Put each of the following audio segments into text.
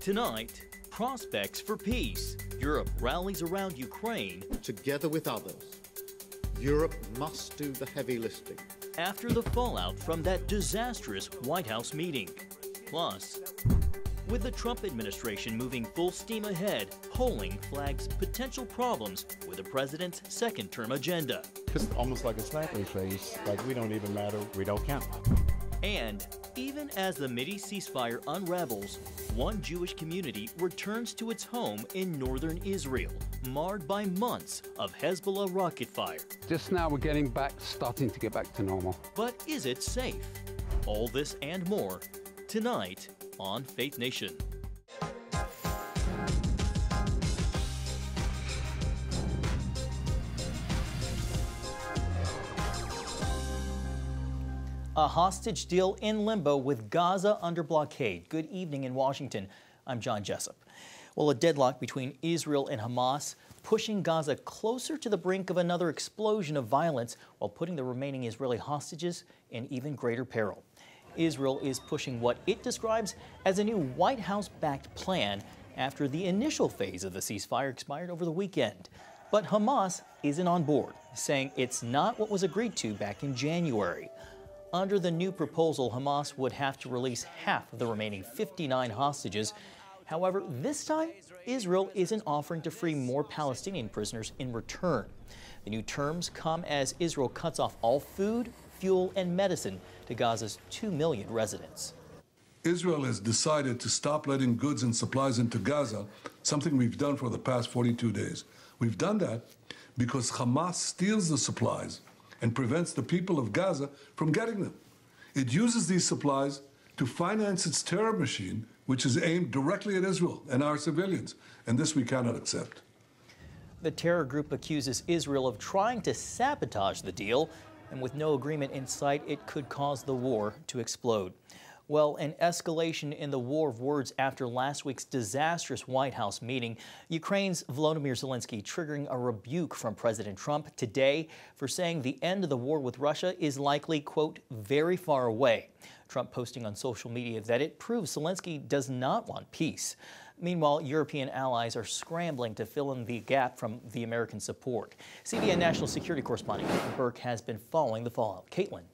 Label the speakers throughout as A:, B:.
A: Tonight, prospects for peace. Europe rallies around Ukraine.
B: Together with others, Europe must do the heavy lifting.
A: After the fallout from that disastrous White House meeting. Plus, with the Trump administration moving full steam ahead, polling flags potential problems with the president's second-term agenda.
C: It's almost like a snapping face, like we don't even matter, we don't count.
A: And even as the Mideast ceasefire unravels, one Jewish community returns to its home in northern Israel, marred by months of Hezbollah rocket fire.
D: Just now we're starting to get back to normal.
A: But is it safe? All this and more tonight on Faith Nation. A hostage deal in limbo with Gaza under blockade. Good evening in Washington. I'm John Jessup. Well, a deadlock between Israel and Hamas pushing Gaza closer to the brink of another explosion of violence while putting the remaining Israeli hostages in even greater peril. Israel is pushing what it describes as a new White House-backed plan after the initial phase of the ceasefire expired over the weekend. But Hamas isn't on board, saying it's not what was agreed to back in January. Under the new proposal, Hamas would have to release half of the remaining 59 hostages. However, this time, Israel isn't offering to free more Palestinian prisoners in return. The new terms come as Israel cuts off all food, fuel, and medicine to Gaza's 2 million residents.
E: Israel has decided to stop letting goods and supplies into Gaza, something we've done for the past 42 days. We've done that because Hamas steals the supplies and prevents the people of Gaza from getting them. It uses these supplies to finance its terror machine, which is aimed directly at Israel and our civilians, and this we cannot accept.
A: The terror group accuses Israel of trying to sabotage the deal, and with no agreement in sight, it could cause the war to explode. Well, an escalation in the war of words after last week's disastrous White House meeting. Ukraine's Volodymyr Zelensky triggering a rebuke from President Trump today for saying the end of the war with Russia is likely, quote, very far away. Trump posting on social media that it proves Zelensky does not want peace. Meanwhile, European allies are scrambling to fill in the gap from the American support. CBN national security correspondent Caitlin Burke has been following the fallout. Caitlin.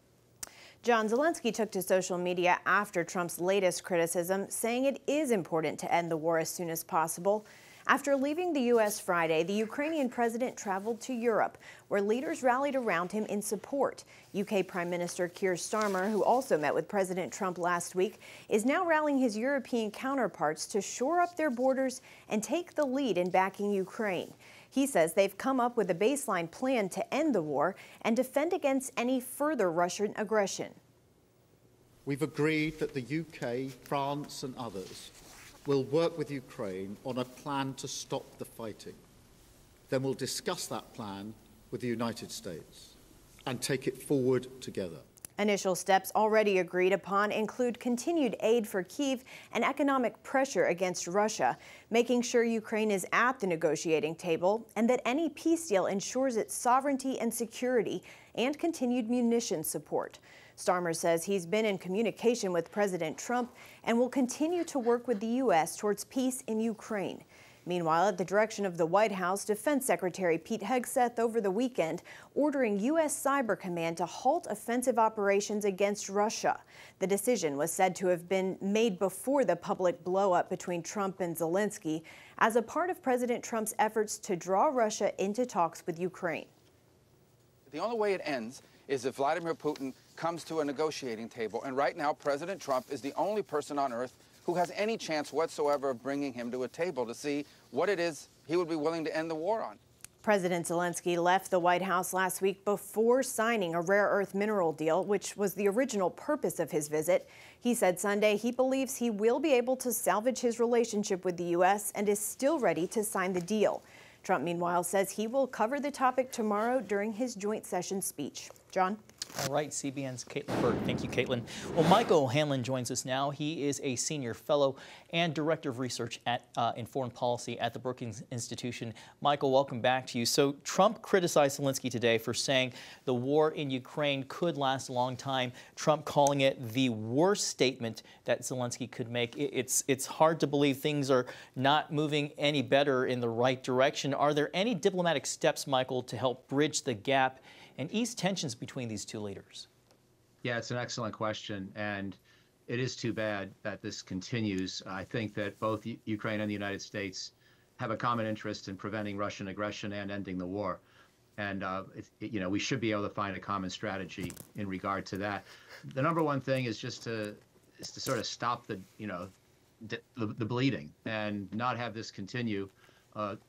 F: John, Zelensky took to social media after Trump's latest criticism, saying it is important to end the war as soon as possible. After leaving the U.S. Friday, the Ukrainian president traveled to Europe, where leaders rallied around him in support. UK Prime Minister Keir Starmer, who also met with President Trump last week, is now rallying his European counterparts to shore up their borders and take the lead in backing Ukraine. He says they've come up with a baseline plan to end the war and defend against any further Russian aggression.
B: We've agreed that the UK, France and others will work with Ukraine on a plan to stop the fighting. Then we'll discuss that plan with the United States and take it forward together.
F: Initial steps already agreed upon include continued aid for Kyiv and economic pressure against Russia, making sure Ukraine is at the negotiating table and that any peace deal ensures its sovereignty and security and continued munitions support. Starmer says he's been in communication with President Trump and will continue to work with the U.S. towards peace in Ukraine. Meanwhile, at the direction of the White House, Defense Secretary Pete Hegseth over the weekend ordering U.S. Cyber Command to halt offensive operations against Russia. The decision was said to have been made before the public blow-up between Trump and Zelensky as a part of President Trump's efforts to draw Russia into talks with Ukraine.
G: The only way it ends is if Vladimir Putin comes to a negotiating table, and right now President Trump is the only person on earth who has any chance whatsoever of bringing him to a table to see what it is he would be willing to end the war on.
F: President Zelensky left the White House last week before signing a rare earth mineral deal, which was the original purpose of his visit. He said Sunday he believes he will be able to salvage his relationship with the U.S. and is still ready to sign the deal. Trump, meanwhile, says he will cover the topic tomorrow during his joint session speech. John?
A: All right, CBN's Caitlin Burke. Thank you, Caitlin. Well, Mike O'Hanlon joins us now. He is a senior fellow and director of research in foreign policy at the Brookings Institution. Michael, welcome back to you. So Trump criticized Zelensky today for saying the war in Ukraine could last a long time. Trump calling it the worst statement that Zelensky could make. It's hard to believe things are not moving any better in the right direction. Are there any diplomatic steps, Michael, to help bridge the gap and ease tensions between these two leaders?
H: Yeah, it's an excellent question, and it is too bad that this continues. I think that both Ukraine and the United States have a common interest in preventing Russian aggression and ending the war. And we should be able to find a common strategy in regard to that. The number one thing is just to sort of stop the bleeding and not have this continue.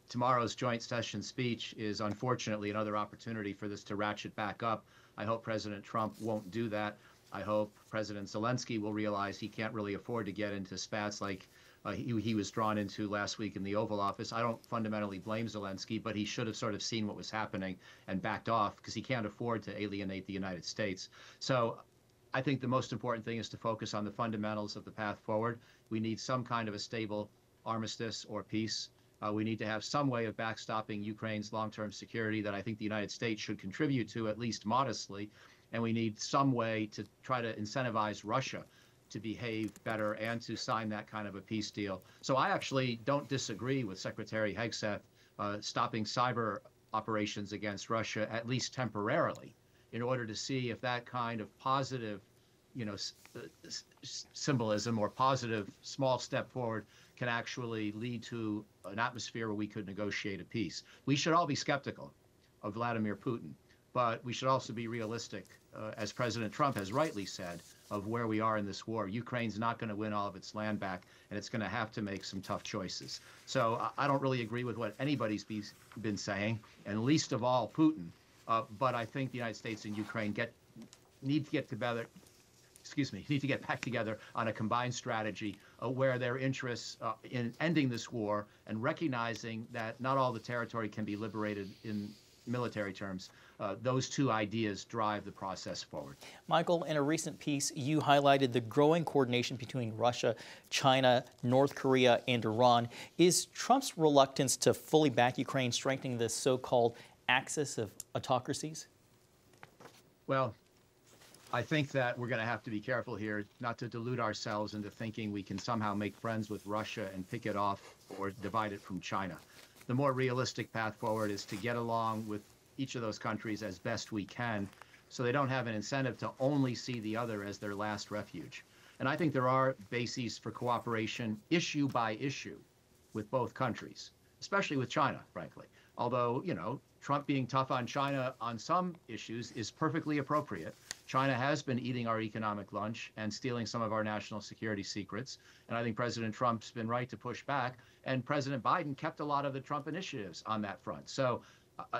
H: Tomorrow's joint session speech is unfortunately another opportunity for this to ratchet back up. I hope President Trump won't do that. I hope President Zelensky will realize he can't really afford to get into spats like he was drawn into last week in the Oval Office. I don't fundamentally blame Zelensky, but he should have sort of seen what was happening and backed off because he can't afford to alienate the United States. So I think the most important thing is to focus on the fundamentals of the path forward. We need some kind of a stable armistice or peace. We need to have some way of backstopping Ukraine's long-term security that I think the United States should contribute to, at least modestly. And we need some way to try to incentivize Russia to behave better and to sign that kind of a peace deal. So I actually don't disagree with Secretary Hegseth stopping cyber operations against Russia, at least temporarily, in order to see if that kind of positive, symbolism or positive small step forward can actually lead to an atmosphere where we could negotiate a peace. We should all be skeptical of Vladimir Putin, but we should also be realistic, as President Trump has rightly said, of where we are in this war. Ukraine's not going to win all of its land back, and it's going to have to make some tough choices. So I don't really agree with what anybody's been saying, and least of all Putin. But I think the United States and Ukraine need to get back together on a combined strategy where their interests in ending this war and recognizing that not all the territory can be liberated in military terms. Those two ideas drive the process forward.
A: Michael, in a recent piece, you highlighted the growing coordination between Russia, China, North Korea, and Iran. Is Trump's reluctance to fully back Ukraine strengthening the so-called axis of autocracies?
H: Well, I think that we're going to have to be careful here not to delude ourselves into thinking we can somehow make friends with Russia and pick it off or divide it from China. The more realistic path forward is to get along with each of those countries as best we can so they don't have an incentive to only see the other as their last refuge. And I think there are bases for cooperation issue by issue with both countries, especially with China, frankly. Although, Trump being tough on China on some issues is perfectly appropriate. China has been eating our economic lunch and stealing some of our national security secrets. And I think President Trump's been right to push back. And President Biden kept a lot of the Trump initiatives on that front. So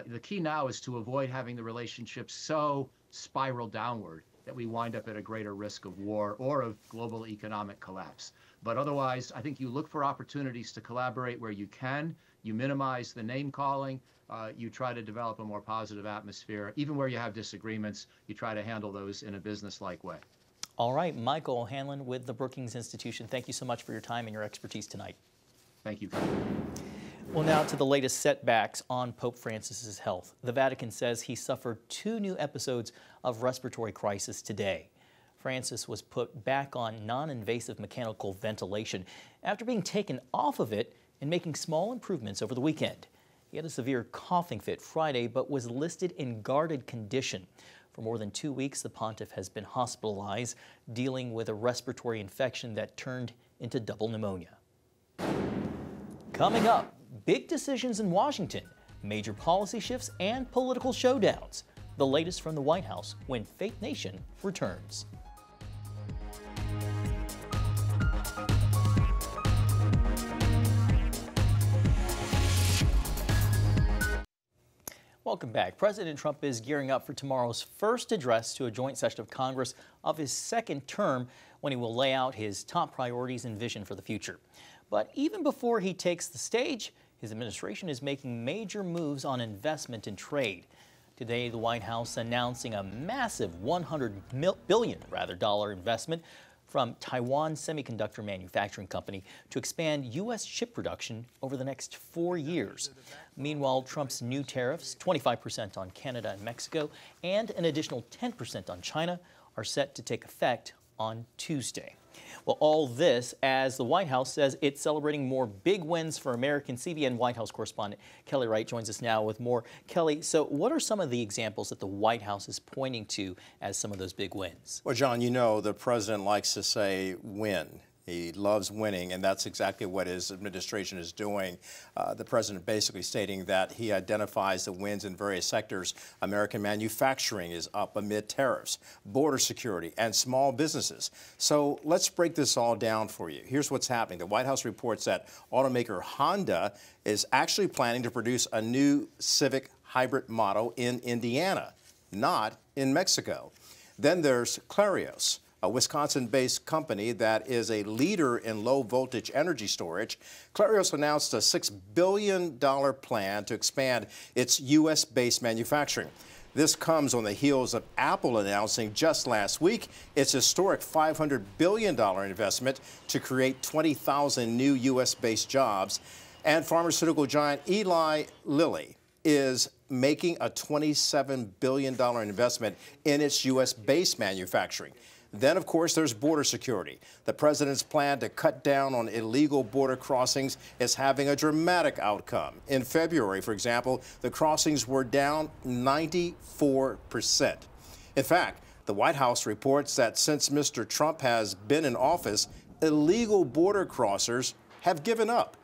H: the key now is to avoid having the relationship so spiral downward that we wind up at a greater risk of war or of global economic collapse. But otherwise, I think you look for opportunities to collaborate where you can. You minimize the name calling. You try to develop a more positive atmosphere. Even where you have disagreements, you try to handle those in a business-like way.
A: All right, Michael O'Hanlon with the Brookings Institution. Thank you so much for your time and your expertise tonight.
H: Thank you.
A: Well, now to the latest setbacks on Pope Francis's health. The Vatican says he suffered 2 new episodes of respiratory crisis today. Francis was put back on non-invasive mechanical ventilation after being taken off of it and making small improvements over the weekend. He had a severe coughing fit Friday, but was listed in guarded condition. For more than 2 weeks, the pontiff has been hospitalized, dealing with a respiratory infection that turned into double pneumonia. Coming up, big decisions in Washington, major policy shifts, and political showdowns. The latest from the White House when Faith Nation returns. Welcome back. President Trump is gearing up for tomorrow's first address to a joint session of Congress of his second term, when he will lay out his top priorities and vision for the future. But even before he takes the stage, his administration is making major moves on investment and trade. Today, the White House announcing a massive $100 billion investment from Taiwan Semiconductor Manufacturing Company to expand U.S. chip production over the next 4 years. Meanwhile, Trump's new tariffs, 25% on Canada and Mexico, and an additional 10% on China, are set to take effect on Tuesday. Well, all this as the White House says it's celebrating more big wins for American. CBN White House correspondent Kelly Wright joins us now with more. Kelly, so what are some of the examples that the White House is pointing to as some of those big wins?
I: Well, John, you know the president likes to say win. He loves winning, and that's exactly what his administration is doing. The president basically stating that he identifies the wins in various sectors. American manufacturing is up amid tariffs, border security, and small businesses. So let's break this all down for you. Here's what's happening. The White House reports that automaker Honda is actually planning to produce a new Civic hybrid model in Indiana, not in Mexico. Then there's Clarios, a Wisconsin-based company that is a leader in low-voltage energy storage. Clarios announced a $6 billion plan to expand its U.S.-based manufacturing. This comes on the heels of Apple announcing just last week its historic $500 billion investment to create 20,000 new U.S.-based jobs. And pharmaceutical giant Eli Lilly is making a $27 billion investment in its U.S.-based manufacturing. Then, of course, there's border security. The president's plan to cut down on illegal border crossings is having a dramatic outcome. In February, for example, the crossings were down 94%. In fact, the White House reports that since Mr. Trump has been in office, illegal border crossers have given up.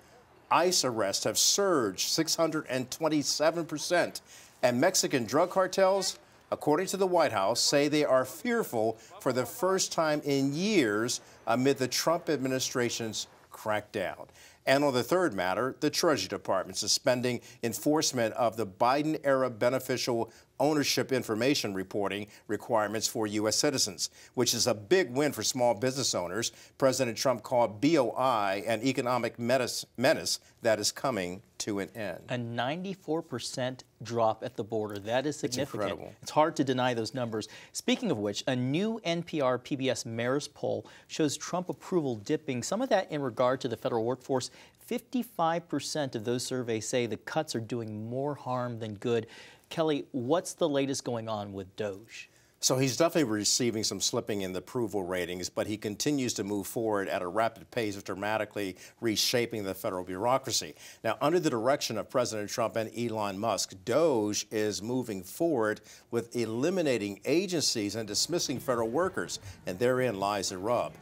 I: ICE arrests have surged 627%, and Mexican drug cartels, according to the White House, say they are fearful for the first time in years amid the Trump administration's crackdown. And on the third matter, the Treasury Department suspending enforcement of the Biden-era beneficial ownership information reporting requirements for U.S. citizens, which is a big win for small business owners. President Trump called BOI an economic menace that is coming to an end.
A: A 94% drop at the border. That is significant.
I: It's incredible.
A: It's hard to deny those numbers. Speaking of which, a new NPR PBS Mayor's poll shows Trump approval dipping. Some of that in regard to the federal workforce. 55% of those surveys say the cuts are doing more harm than good. Kelly, what's the latest going on with DOGE?
I: So he's definitely receiving some slipping in the approval ratings, but he continues to move forward at a rapid pace of dramatically reshaping the federal bureaucracy. Now, under the direction of President Trump and Elon Musk, DOGE is moving forward with eliminating agencies and dismissing federal workers, and therein lies the rub,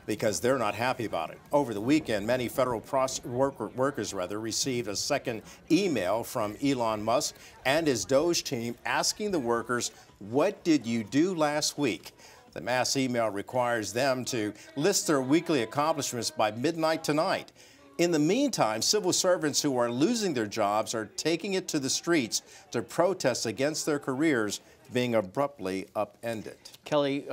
I: because they're not happy about it. Over the weekend, many federal workers received a second email from Elon Musk and his DOGE team asking the workers, "What did you do last week?" The mass email requires them to list their weekly accomplishments by midnight tonight. In the meantime, civil servants who are losing their jobs are taking it to the streets to protest against their careers being abruptly upended.
A: Kelly,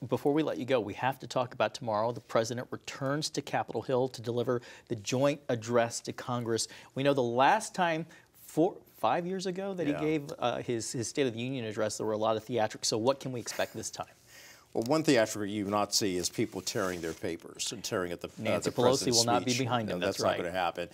A: before we let you go, we have to talk about tomorrow. The president returns to Capitol Hill to deliver the joint address to Congress. We know the last time, 5 years ago, that he gave his State of the Union address, there were a lot of theatrics. So what can we expect this time?
I: Well, one theatrical you will not see is people tearing their papers and tearing at the
A: Nancy
I: the
A: Pelosi will
I: speech.
A: not be behind him.
I: That's
A: right.
I: not going to happen.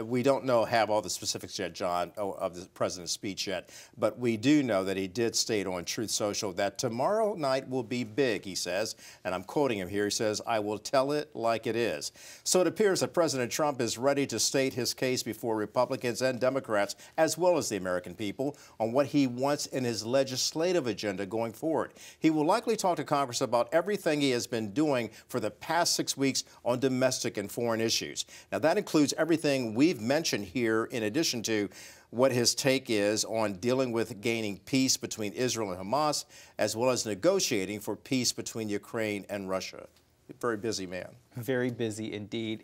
I: We don't have all the specifics yet, John, of the president's speech yet, but we do know that he did state on Truth Social that tomorrow night will be big, he says, and I'm quoting him here. He says, "I will tell it like it is." So it appears that President Trump is ready to state his case before Republicans and Democrats, as well as the American people, on what he wants in his legislative agenda going forward. He will likely talk to Congress about everything he has been doing for the past 6 weeks on domestic and foreign issues. Now, that includes everything we've mentioned here, in addition to what his take is on dealing with gaining peace between Israel and Hamas, as well as negotiating for peace between Ukraine and Russia. Very busy man.
A: Very busy indeed,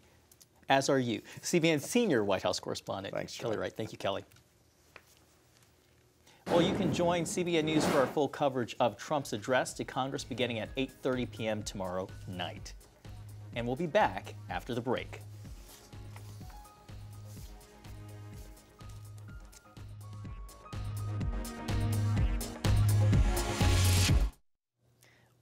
A: as are you. CBN senior White House correspondent.
I: Thanks, John.
A: Kelly Wright. Thank you, Kelly. Well, you can join CBN News for our full coverage of Trump's address to Congress beginning at 8:30 p.m. tomorrow night. And we'll be back after the break.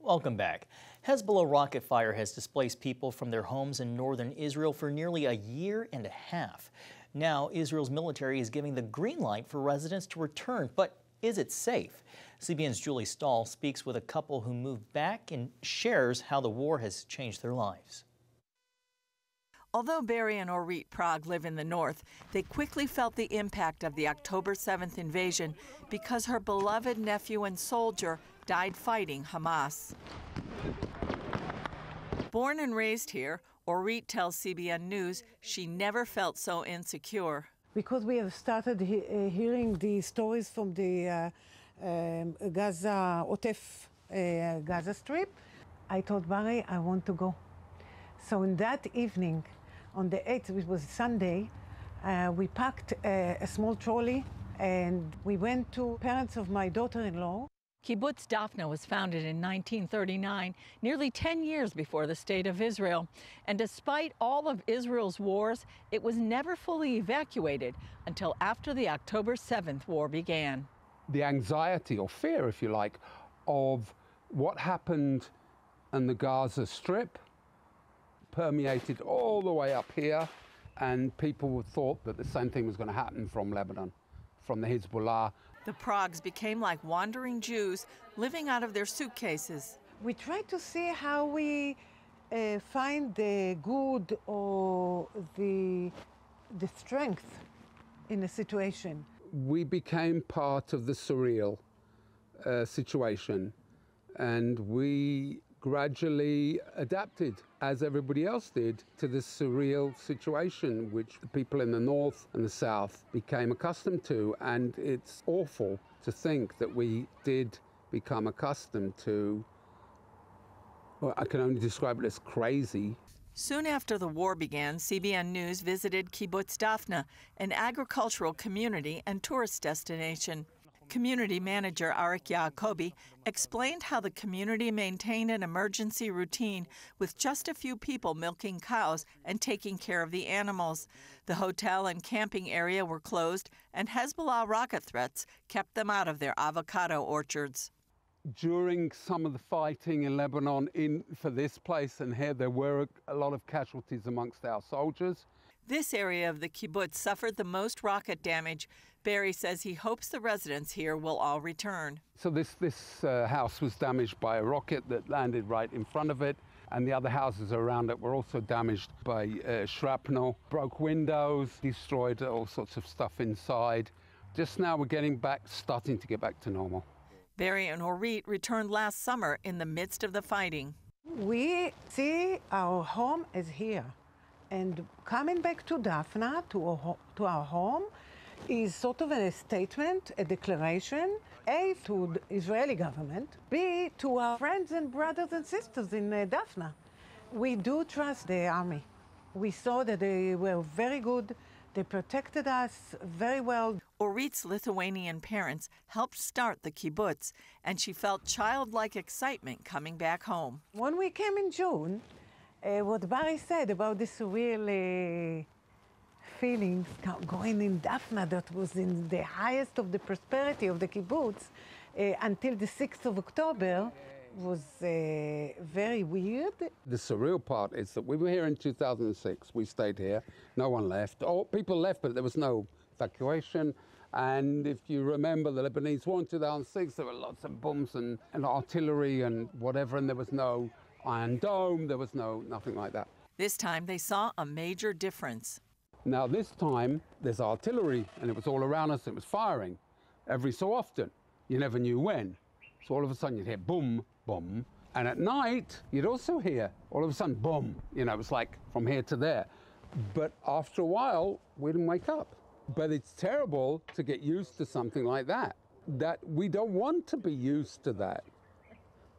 A: Welcome back. Hezbollah rocket fire has displaced people from their homes in northern Israel for nearly a year and a half. Now, Israel's military is giving the green light for residents to return, but is it safe? CBN's Julie Stahl speaks with a couple who moved back and shares how the war has changed their lives.
J: Although Barry and Orit Prague live in the north, they quickly felt the impact of the October 7th invasion because her beloved nephew and soldier died fighting Hamas. Born and raised here, Orit tells CBN News she never felt so insecure.
K: Because we have started hearing the stories from the Gaza Strip, I told Barry I want to go. So in that evening, on the 8th, which was Sunday, we packed a small trolley and we went to parents of my daughter-in-law.
J: Kibbutz Daphna was founded in 1939, nearly 10 years before the State of Israel. And despite all of Israel's wars, it was never fully evacuated until after the October 7th war began.
D: The anxiety or fear, if you like, of what happened in the Gaza Strip permeated all the way up here, and people thought that the same thing was going to happen from Lebanon, from the Hezbollah.
J: The Pragues became like wandering Jews living out of their suitcases.
K: We tried to see how we find the good or the strength in a situation.
D: We became part of the surreal situation, and we gradually adapted, as everybody else did, to this surreal situation which the people in the north and the south became accustomed to. And it's awful to think that we did become accustomed to, well, I can only describe it as crazy.
J: Soon after the war began, CBN News visited Kibbutz Daphna, an agricultural community and tourist destination. Community manager Arik Yacobi explained how the community maintained an emergency routine with just a few people milking cows and taking care of the animals. The hotel and camping area were closed, and Hezbollah rocket threats kept them out of their avocado orchards.
D: During some of the fighting in Lebanon for this place and here, there were a lot of casualties amongst our soldiers.
J: This area of the kibbutz suffered the most rocket damage. Barry says he hopes the residents here will all return.
D: So this house was damaged by a rocket that landed right in front of it, and the other houses around it were also damaged by shrapnel, broke windows, destroyed all sorts of stuff inside. Just now we're starting to get back to normal.
J: Barry and Orit returned last summer in the midst of the fighting.
K: We see our home is here. And coming back to Daphna, to our home, is sort of a statement, a declaration, A, to the Israeli government, B, to our friends and brothers and sisters in Daphna. We do trust the army. We saw that they were very good. They protected us very well.
J: Orit's Lithuanian parents helped start the kibbutz, and she felt childlike excitement coming back home.
K: When we came in June, what Barry said about the surreal feelings going in Daphna, that was in the highest of the prosperity of the kibbutz until the 6th of October, was very weird.
D: The surreal part is that we were here in 2006. We stayed here. No one left. Oh, people left, but there was no evacuation. And if you remember the Lebanese war in 2006, there were lots of bombs and artillery and whatever, and there was no Iron Dome, there was nothing like that.
J: This time they saw a major difference.
D: Now this time there's artillery, and it was all around us. It was firing every so often. You never knew when. So all of a sudden you'd hear boom, boom. And at night you'd also hear all of a sudden boom. You know, it was like from here to there. But after a while we didn't wake up. But it's terrible to get used to something like that. That we don't want to be used to that.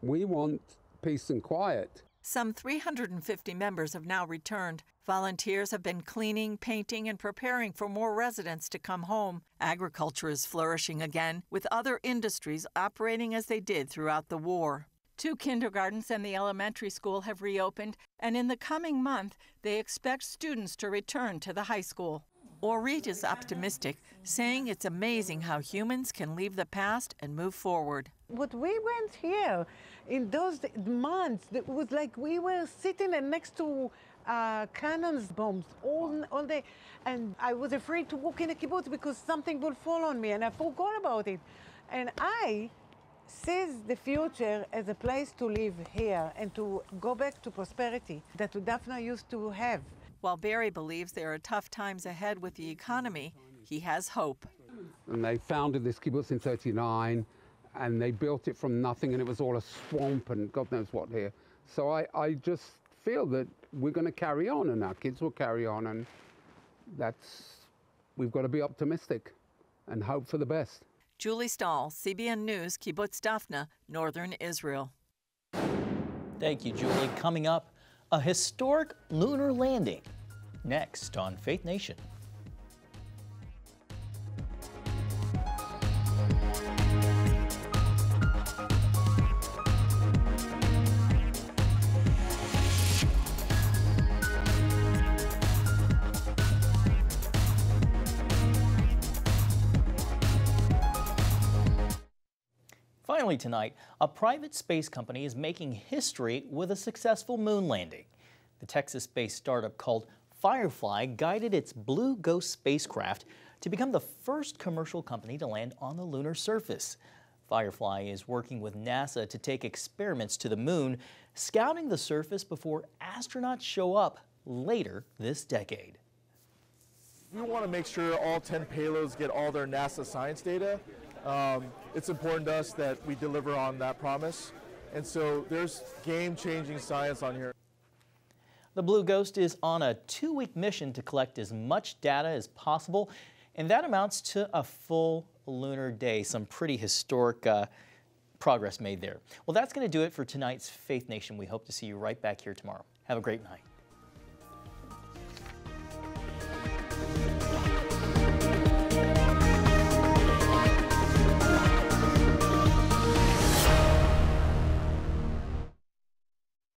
D: We want peace and quiet.
J: Some 350 members have now returned. Volunteers have been cleaning, painting, and preparing for more residents to come home. Agriculture is flourishing again, with other industries operating as they did throughout the war. 2 kindergartens and the elementary school have reopened, and in the coming month, they expect students to return to the high school. Orit is optimistic, saying it's amazing how humans can leave the past and move forward.
K: What we went here in those months, it was like we were sitting next to cannons bombs all day. And I was afraid to walk in a kibbutz because something would fall on me, and I forgot about it. And I seized the future as a place to live here and to go back to prosperity that Daphna used to have.
J: While Barry believes there are tough times ahead with the economy, he has hope.
D: And they founded this kibbutz in '39, and they built it from nothing, and it was all a swamp and God knows what here. So I just feel that we're going to carry on, and our kids will carry on, and we've got to be optimistic and hope for the best.
J: Julie Stahl, CBN News, Kibbutz Daphna, Northern Israel.
A: Thank you, Julie. Coming up, a historic lunar landing. Next on Faith Nation. Finally tonight, a private space company is making history with a successful moon landing. The Texas-based startup called Firefly guided its Blue Ghost spacecraft to become the first commercial company to land on the lunar surface. Firefly is working with NASA to take experiments to the moon, scouting the surface before astronauts show up later this decade.
L: We want to make sure all 10 payloads get all their NASA science data. It's important to us that we deliver on that promise. And so there's game-changing science on here.
A: The Blue Ghost is on a 2-week mission to collect as much data as possible, and that amounts to a full lunar day. Some pretty historic progress made there. Well, that's going to do it for tonight's Faith Nation. We hope to see you right back here tomorrow. Have a great night.